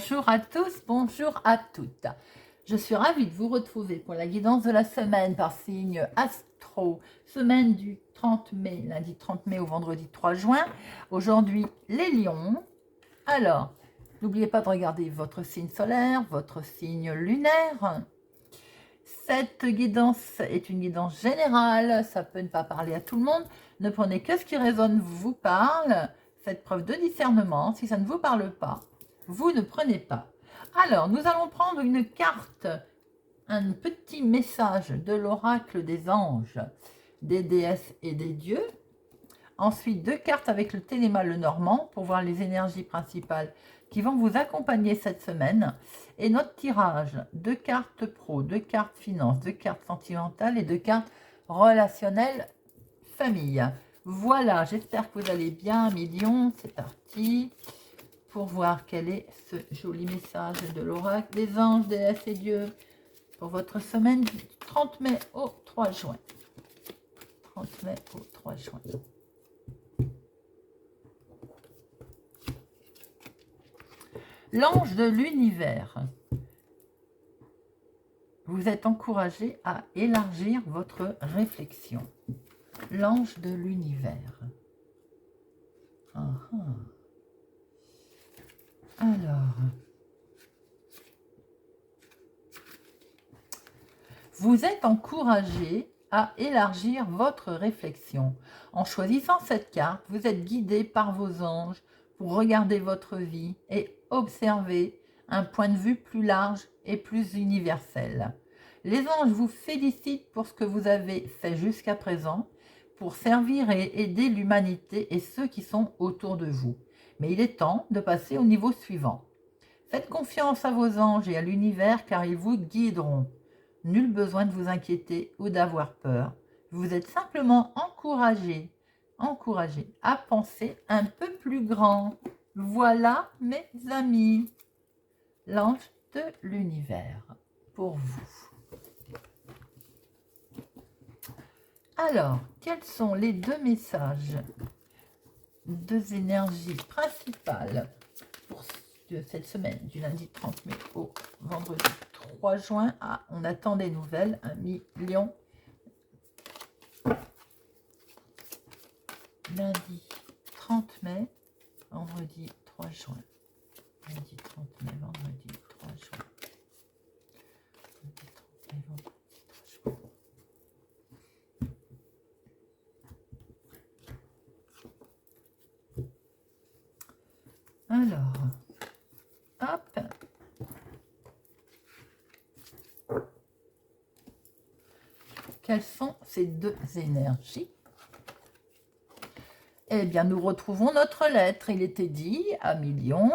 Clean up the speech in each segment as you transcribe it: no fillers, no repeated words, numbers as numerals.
Bonjour à tous, bonjour à toutes. Je suis ravie de vous retrouver pour la guidance de la semaine par signe astro. Semaine du 30 mai, lundi 30 mai au vendredi 3 juin. Aujourd'hui, les lions. Alors, n'oubliez pas de regarder votre signe solaire, votre signe lunaire. Cette guidance est une guidance générale, ça peut ne pas parler à tout le monde. Ne prenez que ce qui résonne, vous parle. Faites preuve de discernement. Si ça ne vous parle pas, vous ne prenez pas. Alors, nous allons prendre une carte, un petit message de l'oracle des anges, des déesses et des dieux. Ensuite, 2 cartes avec le Téléma Lenormand pour voir les énergies principales qui vont vous accompagner cette semaine. Et notre tirage, 2 cartes pro, 2 cartes finance, 2 cartes sentimentales et 2 cartes relationnelles famille. Voilà, j'espère que vous allez bien, millions. C'est parti pour voir quel est ce joli message de l'oracle des anges, déesses et dieux pour votre semaine du 30 mai au 3 juin. 30 mai au 3 juin. L'ange de l'univers. Vous êtes encouragé à élargir votre réflexion. L'ange de l'univers. Alors, vous êtes encouragé à élargir votre réflexion. En choisissant cette carte, vous êtes guidé par vos anges pour regarder votre vie et observer un point de vue plus large et plus universel. Les anges vous félicitent pour ce que vous avez fait jusqu'à présent, pour servir et aider l'humanité et ceux qui sont autour de vous. Mais il est temps de passer au niveau suivant. Faites confiance à vos anges et à l'univers car ils vous guideront. Nul besoin de vous inquiéter ou d'avoir peur. Vous êtes simplement encouragé à penser un peu plus grand. Voilà, mes amis, l'ange de l'univers pour vous. Alors, quels sont les 2 messages, 2 énergies principales pour cette semaine, du lundi 30 mai au vendredi 3 juin. Ah, on attend des nouvelles, 1 million. Lundi 30 mai, vendredi 3 juin. Lundi 30 mai, vendredi 3 juin. Lundi 30 mai, vendredi 3 juin. Alors, hop. Quelles sont ces 2 énergies? Eh bien, nous retrouvons notre lettre. Il était dit à Million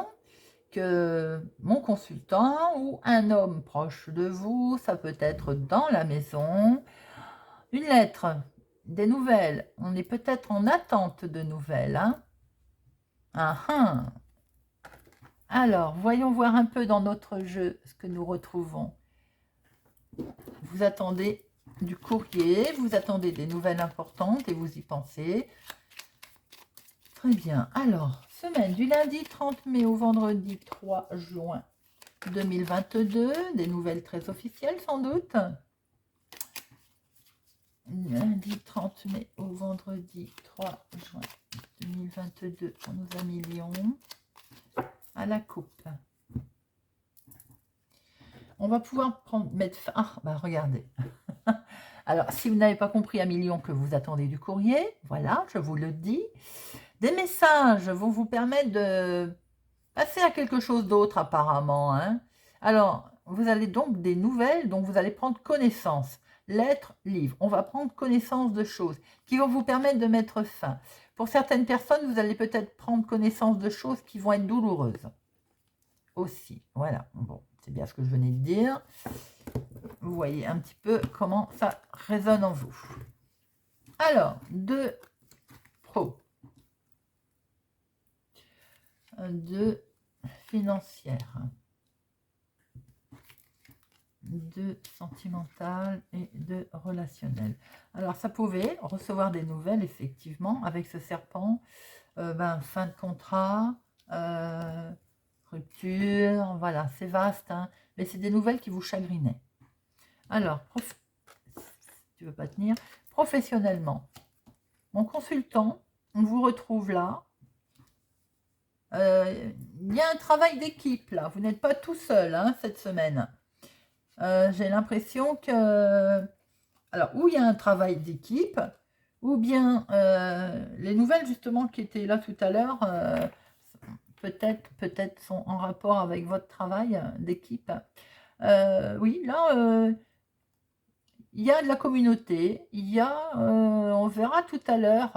que mon consultant ou un homme proche de vous, ça peut être dans la maison, une lettre, des nouvelles. On est peut-être en attente de nouvelles. Alors, voyons voir un peu dans notre jeu ce que nous retrouvons. Vous attendez du courrier, vous attendez des nouvelles importantes et vous y pensez. Très bien. Alors, semaine du lundi 30 mai au vendredi 3 juin 2022. Des nouvelles très officielles sans doute. Lundi 30 mai au vendredi 3 juin 2022 pour nos amis Lions. À la coupe. On va pouvoir mettre fin. Ah, bah regardez. Alors, si vous n'avez pas compris à Million que vous attendez du courrier, voilà, je vous le dis. Des messages vont vous permettre de passer à quelque chose d'autre apparemment. Alors, vous allez donc des nouvelles dont vous allez prendre connaissance. Lettres, livres. On va prendre connaissance de choses qui vont vous permettre de mettre fin. Pour certaines personnes, vous allez peut-être prendre connaissance de choses qui vont être douloureuses. Aussi, voilà. Bon, c'est bien ce que je venais de dire. Vous voyez un petit peu comment ça résonne en vous. Alors, 2 pro. 2 financières. 2 sentimentales et 2 relationnelles. Alors, ça pouvait recevoir des nouvelles, effectivement, avec ce serpent. Fin de contrat, rupture, voilà, c'est vaste, hein, mais c'est des nouvelles qui vous chagrinaient. Alors, tu veux pas tenir, professionnellement, mon consultant, on vous retrouve là. Il y a un travail d'équipe là, vous n'êtes pas tout seul hein, cette semaine. J'ai l'impression que, alors, ou il y a un travail d'équipe, ou bien les nouvelles justement qui étaient là tout à l'heure, peut-être sont en rapport avec votre travail d'équipe. Oui, là, il y a de la communauté, il y a, on verra tout à l'heure,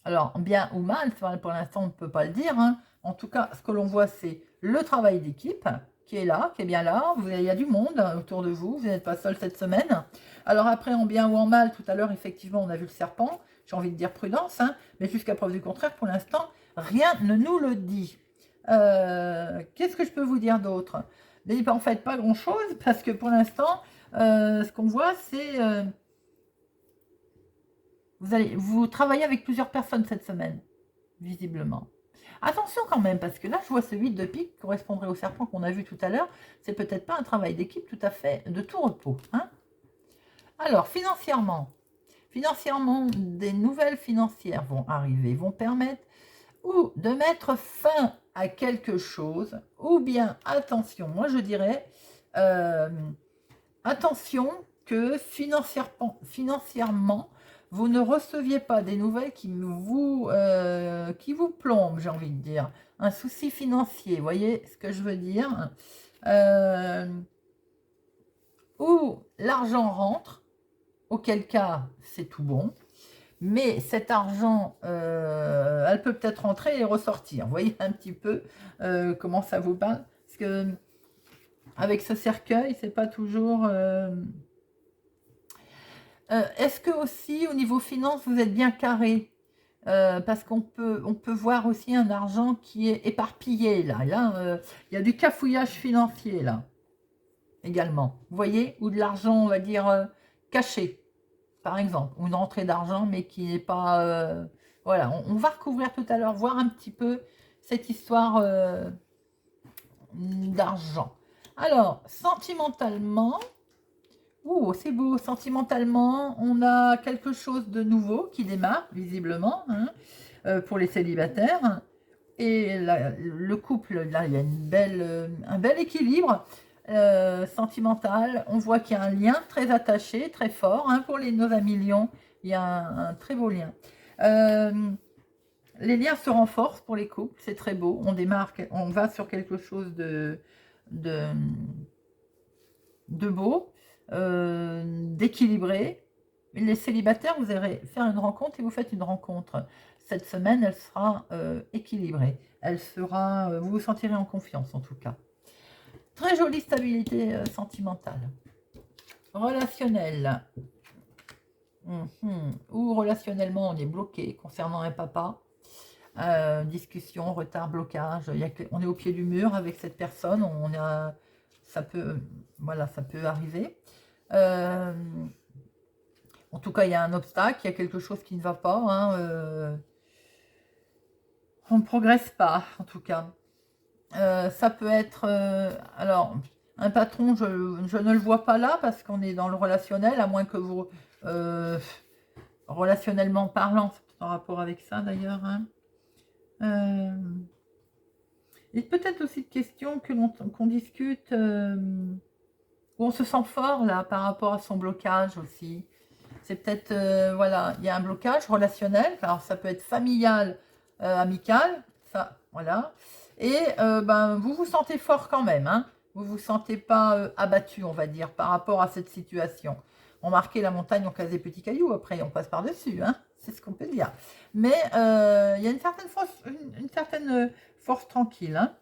alors bien ou mal, pour l'instant on ne peut pas le dire, hein. En tout cas, ce que l'on voit, c'est le travail d'équipe qui est là, qui est bien là, il y a du monde autour de vous, vous n'êtes pas seul cette semaine. Alors après, en bien ou en mal, tout à l'heure, effectivement, on a vu le serpent, j'ai envie de dire prudence, hein, mais jusqu'à preuve du contraire, pour l'instant, rien ne nous le dit. Qu'est-ce que je peux vous dire d'autre? Mais en fait, pas grand-chose, parce que pour l'instant, ce qu'on voit, c'est... vous travaillez avec plusieurs personnes cette semaine, visiblement. Attention quand même, parce que là, je vois ce 8 de pique qui correspondrait au serpent qu'on a vu tout à l'heure. C'est peut-être pas un travail d'équipe tout à fait de tout repos. Hein. Alors, financièrement, des nouvelles financières vont arriver, vont permettre ou de mettre fin à quelque chose, ou bien, attention, moi je dirais, attention que financièrement, vous ne receviez pas des nouvelles qui vous plombent, j'ai envie de dire. Un souci financier, vous voyez ce que je veux dire où l'argent rentre, auquel cas c'est tout bon, mais cet argent, elle peut peut-être rentrer et ressortir. Vous voyez un petit peu comment ça vous parle? Parce que avec ce cercueil, c'est pas toujours... Est-ce que aussi au niveau finance, vous êtes bien carré? Parce on peut voir aussi un argent qui est éparpillé là. Là, il y a du cafouillage financier là également. Vous voyez? Ou de l'argent, on va dire, caché, par exemple. Ou une rentrée d'argent, mais qui n'est pas... voilà, on va recouvrir tout à l'heure, voir un petit peu cette histoire d'argent. Alors, sentimentalement, c'est beau, sentimentalement, on a quelque chose de nouveau qui démarre, visiblement, hein, pour les célibataires. Et là, le couple, là, il y a un bel équilibre sentimental. On voit qu'il y a un lien très attaché, très fort. Hein, pour nos amis lions, il y a un très beau lien. Les liens se renforcent pour les couples, c'est très beau. On démarre, on va sur quelque chose de beau, d'équilibré. Les célibataires, vous allez faire une rencontre et vous faites une rencontre. Cette semaine, elle sera équilibrée. Elle sera, vous vous sentirez en confiance en tout cas. Très jolie stabilité sentimentale. Relationnelle. Ou relationnellement, on est bloqué concernant un papa. Discussion, retard, blocage. On est au pied du mur avec cette personne. Ça peut arriver. En tout cas, il y a un obstacle, il y a quelque chose qui ne va pas. Hein, on ne progresse pas, en tout cas. Ça peut être... alors, un patron, je ne le vois pas là, parce qu'on est dans le relationnel, à moins que vous... relationnellement parlant, c'est en rapport avec ça, d'ailleurs. Hein. Et peut-être aussi de questions qu'on discute, où on se sent fort, là, par rapport à son blocage aussi. C'est peut-être, voilà, il y a un blocage relationnel, alors ça peut être familial, amical, ça, voilà. Et vous vous sentez fort quand même, hein. Vous vous sentez pas abattu, on va dire, par rapport à cette situation. On marquait la montagne, on casse des petits cailloux, après on passe par-dessus, hein. C'est ce qu'on peut dire. Mais il y a une certaine force tranquille, hein.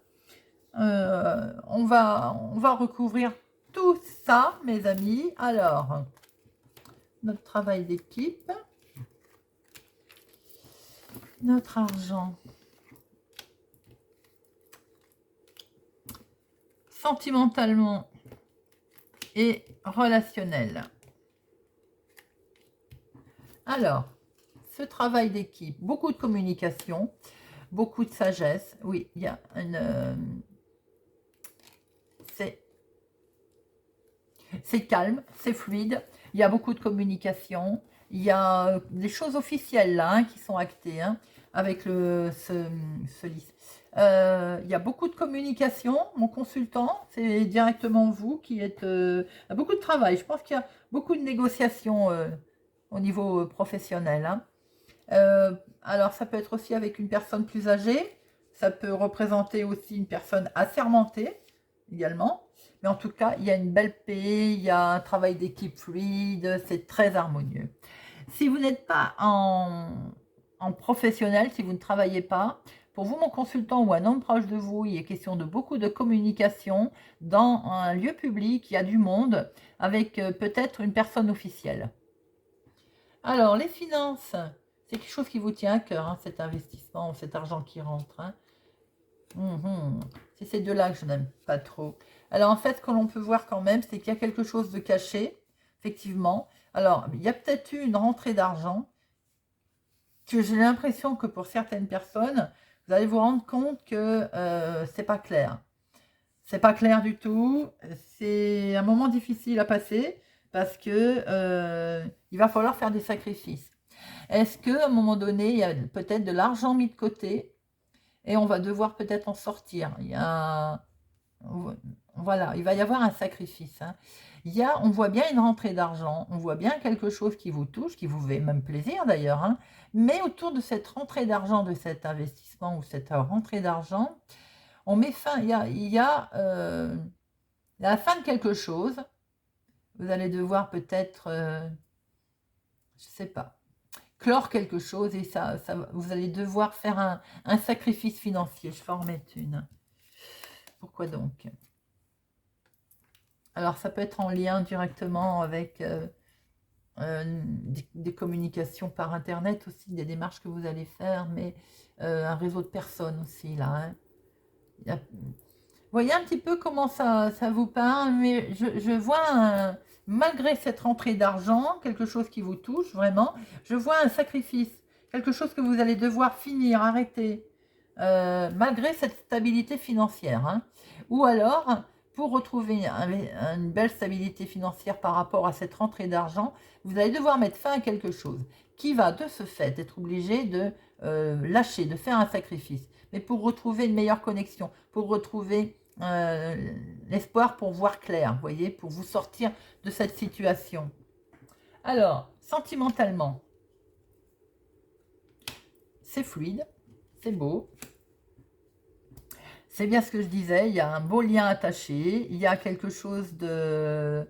On va recouvrir tout ça, mes amis. Alors, notre travail d'équipe, notre argent, sentimentalement et relationnel. Alors, ce travail d'équipe, beaucoup de communication, beaucoup de sagesse. Oui, il y a une... c'est calme, c'est fluide, il y a beaucoup de communication, il y a des choses officielles là qui sont actées avec ce lycée. Il y a beaucoup de communication, mon consultant, c'est directement vous qui êtes... il y a beaucoup de travail, je pense qu'il y a beaucoup de négociations au niveau professionnel. Alors ça peut être aussi avec une personne plus âgée, ça peut représenter aussi une personne assermentée également. Mais en tout cas, il y a une belle paix, il y a un travail d'équipe fluide, c'est très harmonieux. Si vous n'êtes pas en professionnel, si vous ne travaillez pas, pour vous, mon consultant ou un homme proche de vous, il est question de beaucoup de communication dans un lieu public, il y a du monde, avec peut-être une personne officielle. Alors, les finances, c'est quelque chose qui vous tient à cœur, cet investissement, cet argent qui rentre. C'est ces deux-là que je n'aime pas trop. Alors, en fait, ce que l'on peut voir quand même, c'est qu'il y a quelque chose de caché, effectivement. Alors, il y a peut-être eu une rentrée d'argent, que j'ai l'impression que pour certaines personnes, vous allez vous rendre compte que c'est pas clair. C'est pas clair du tout. C'est un moment difficile à passer parce que il va falloir faire des sacrifices. Est-ce qu'à un moment donné, il y a peut-être de l'argent mis de côté et on va devoir peut-être en sortir. Voilà, il va y avoir un sacrifice. On voit bien une rentrée d'argent, on voit bien quelque chose qui vous touche, qui vous fait même plaisir d'ailleurs. Mais autour de cette rentrée d'argent, de cet investissement ou cette rentrée d'argent, on met fin, il y a la fin de quelque chose. Vous allez devoir peut-être, je ne sais pas, clore quelque chose et vous allez devoir faire un sacrifice financier. Je vais en remettre une. Pourquoi donc? Alors, ça peut être en lien directement avec des communications par Internet aussi, des démarches que vous allez faire, mais un réseau de personnes aussi, là. Vous voyez un petit peu comment ça vous parle, mais je vois, malgré cette rentrée d'argent, quelque chose qui vous touche vraiment, je vois un sacrifice, quelque chose que vous allez devoir finir, arrêter, malgré cette stabilité financière. Ou alors, pour retrouver une belle stabilité financière par rapport à cette rentrée d'argent, vous allez devoir mettre fin à quelque chose qui va de ce fait être obligé de lâcher, de faire un sacrifice. Mais pour retrouver une meilleure connexion, pour retrouver l'espoir pour voir clair, vous voyez, pour vous sortir de cette situation. Alors, sentimentalement, c'est fluide, c'est beau. C'est bien ce que je disais, il y a un beau lien attaché, il y a quelque chose de...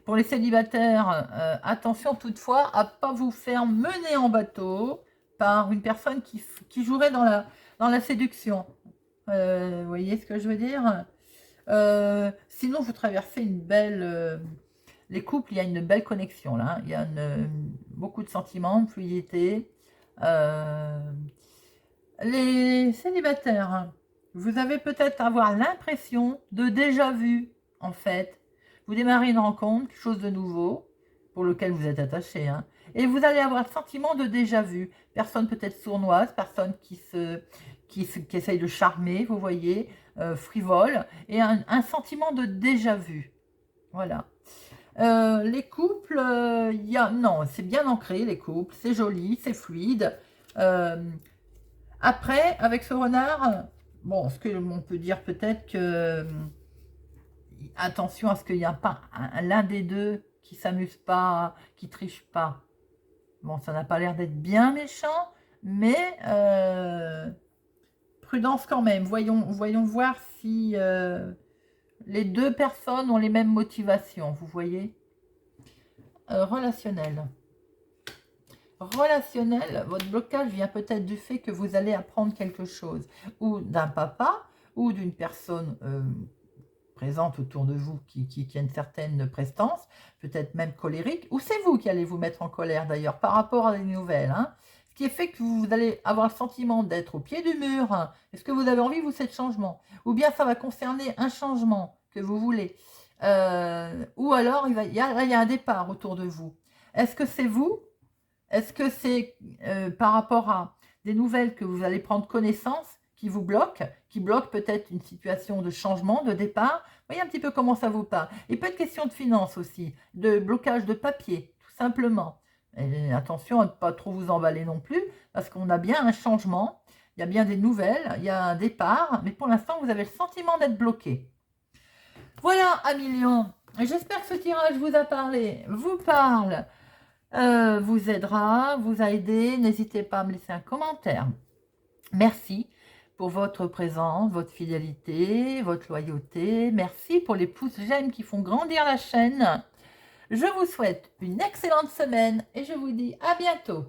Pour les célibataires, attention toutefois à ne pas vous faire mener en bateau par une personne qui jouerait dans la séduction. Vous voyez ce que je veux dire? Sinon, vous traversez une belle... les couples, il y a une belle connexion là. Il y a beaucoup de sentiments, de fluidité. Les célibataires, vous avez peut-être avoir l'impression de déjà vu, en fait. Vous démarrez une rencontre, quelque chose de nouveau, pour lequel vous êtes attaché. Et vous allez avoir le sentiment de déjà vu. Personne peut-être sournoise, personne qui essaye de charmer, vous voyez, frivole, et un sentiment de déjà vu. Voilà. Les couples, non, c'est bien ancré, les couples, c'est joli, c'est fluide. Après, avec ce renard, bon, ce que l'on peut dire peut-être que attention à ce qu'il n'y a pas l'un des deux qui s'amuse pas, qui triche pas. Bon, ça n'a pas l'air d'être bien méchant, mais prudence quand même. Voyons voir si les deux personnes ont les mêmes motivations, vous voyez. Relationnel. Relationnel, votre blocage vient peut-être du fait que vous allez apprendre quelque chose, ou d'un papa, ou d'une personne présente autour de vous qui a une certaine prestance, peut-être même colérique, ou c'est vous qui allez vous mettre en colère d'ailleurs par rapport à des nouvelles. Ce qui est fait que vous allez avoir le sentiment d'être au pied du mur. Est-ce que vous avez envie, vous, de ce changement? Ou bien ça va concerner un changement que vous voulez. Ou alors, il y a un départ autour de vous. Est-ce que c'est vous? Est-ce que c'est par rapport à des nouvelles que vous allez prendre connaissance, qui vous bloquent, qui bloquent peut-être une situation de changement, de départ. Voyez un petit peu comment ça vous parle. Il peut être question de finances aussi, de blocage de papier, tout simplement. Et attention à ne pas trop vous emballer non plus, parce qu'on a bien un changement, il y a bien des nouvelles, il y a un départ, mais pour l'instant, vous avez le sentiment d'être bloqué. Voilà, amis lions, j'espère que ce tirage vous a parlé, vous parle, vous aidera, vous a aidé. N'hésitez pas à me laisser un commentaire. Merci pour votre présence, votre fidélité, votre loyauté. Merci pour les pouces j'aime qui font grandir la chaîne. Je vous souhaite une excellente semaine et je vous dis à bientôt.